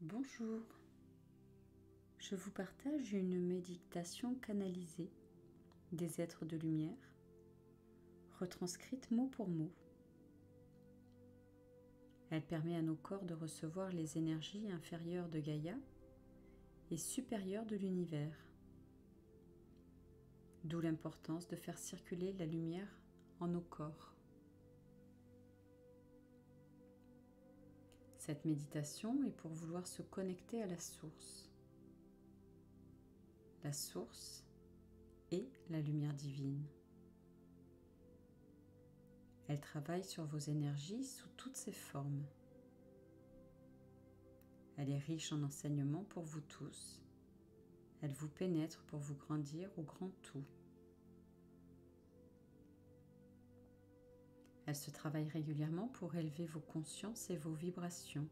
Bonjour, je vous partage une méditation canalisée des êtres de lumière, retranscrite mot pour mot. Elle permet à nos corps de recevoir les énergies inférieures de Gaïa et supérieures de l'univers, d'où l'importance de faire circuler la lumière en nos corps. Cette méditation est pour vouloir se connecter à la source. La source est la lumière divine. Elle travaille sur vos énergies sous toutes ses formes. Elle est riche en enseignements pour vous tous. Elle vous pénètre pour vous grandir au grand tout. Elle se travaille régulièrement pour élever vos consciences et vos vibrations.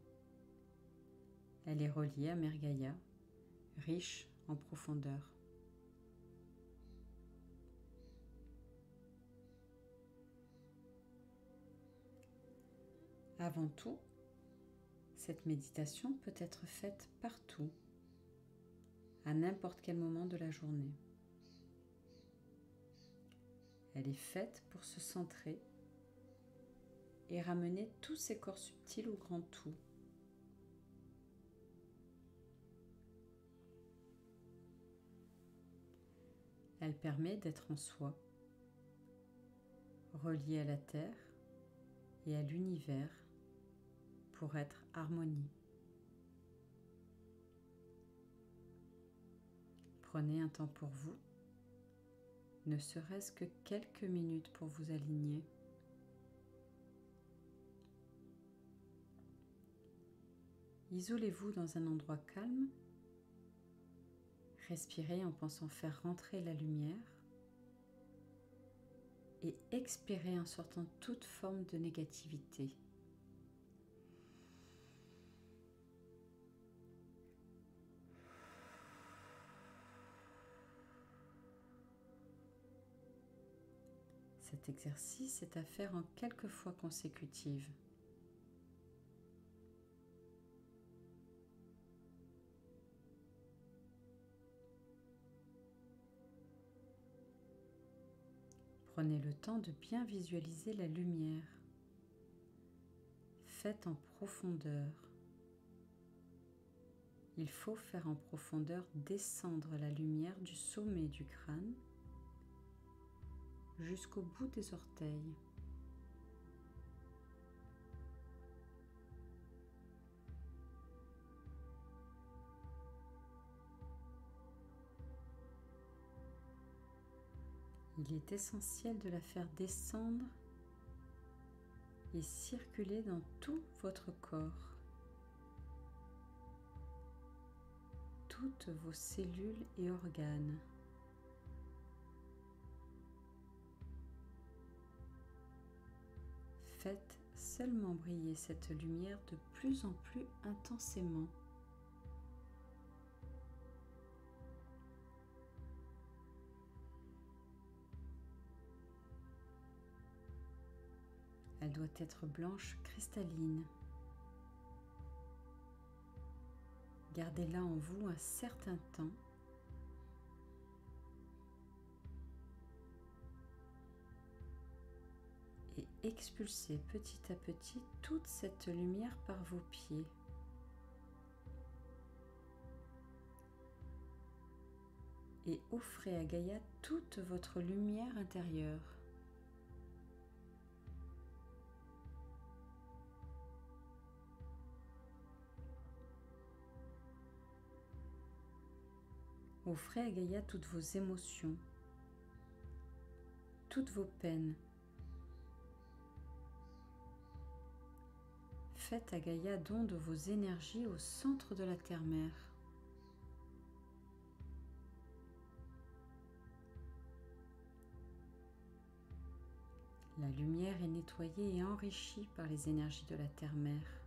Elle est reliée à Mère Gaïa, riche en profondeur. Avant tout, cette méditation peut être faite partout, à n'importe quel moment de la journée. Elle est faite pour se centrer et ramener tous ces corps subtils au grand tout. Elle permet d'être en soi, reliée à la Terre et à l'univers pour être harmonie. Prenez un temps pour vous, ne serait-ce que quelques minutes pour vous aligner. Isolez-vous dans un endroit calme. Respirez en pensant faire rentrer la lumière et expirez en sortant toute forme de négativité. Cet exercice est à faire en quelques fois consécutives. Prenez le temps de bien visualiser la lumière. Faites en profondeur. Il faut faire en profondeur descendre la lumière du sommet du crâne jusqu'au bout des orteils. Il est essentiel de la faire descendre et circuler dans tout votre corps. Toutes vos cellules et organes. Faites seulement briller cette lumière de plus en plus intensément. Elle doit être blanche cristalline. Gardez-la en vous un certain temps. Et expulsez petit à petit toute cette lumière par vos pieds. Et offrez à Gaïa toute votre lumière intérieure. Offrez à Gaïa toutes vos émotions, toutes vos peines. Faites à Gaïa don de vos énergies au centre de la terre-mère. La lumière est nettoyée et enrichie par les énergies de la terre-mère.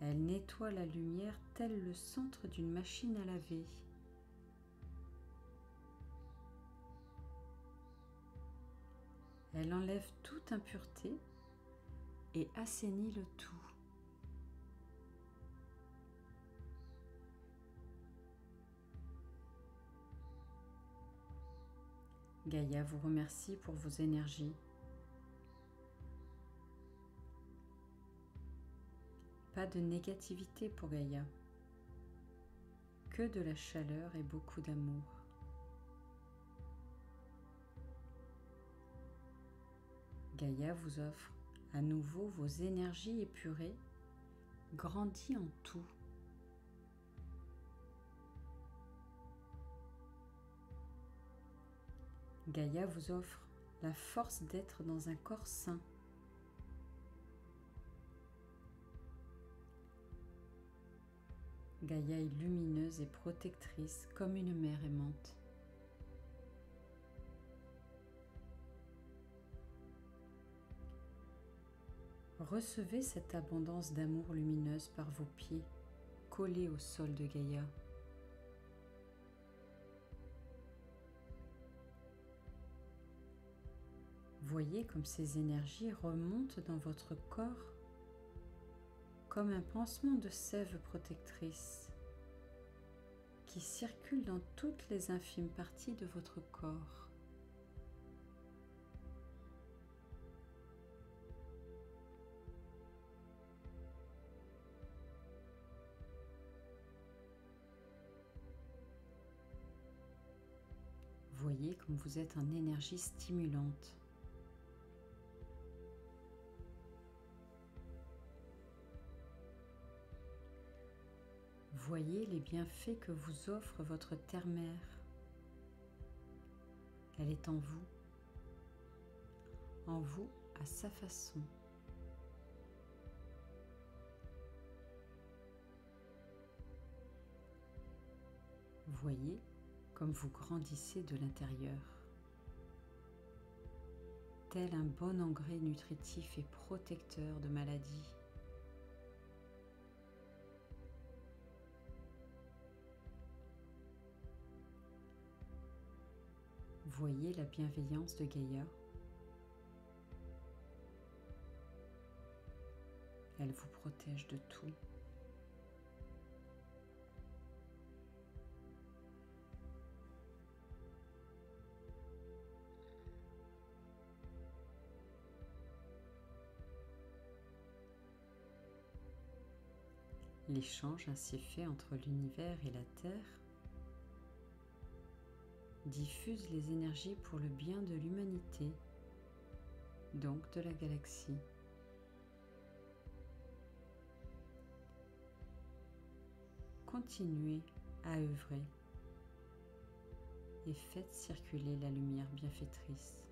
Elle nettoie la lumière tel le centre d'une machine à laver. Elle enlève toute impureté et assainit le tout. Gaïa vous remercie pour vos énergies. Pas de négativité pour Gaïa, que de la chaleur et beaucoup d'amour. Gaïa vous offre à nouveau vos énergies épurées, grandies en tout. Gaïa vous offre la force d'être dans un corps sain. Gaïa est lumineuse et protectrice comme une mère aimante. Recevez cette abondance d'amour lumineuse par vos pieds, collés au sol de Gaïa. Voyez comme ces énergies remontent dans votre corps comme un pansement de sève protectrice qui circule dans toutes les infimes parties de votre corps. Voyez comme vous êtes en énergie stimulante. Voyez les bienfaits que vous offre votre terre-mère. Elle est en vous à sa façon. Voyez comme vous grandissez de l'intérieur, tel un bon engrais nutritif et protecteur de maladies. Voyez la bienveillance de Gaïa. Elle vous protège de tout. L'échange ainsi fait entre l'univers et la Terre diffuse les énergies pour le bien de l'humanité, donc de la galaxie. Continuez à œuvrer et faites circuler la lumière bienfaitrice.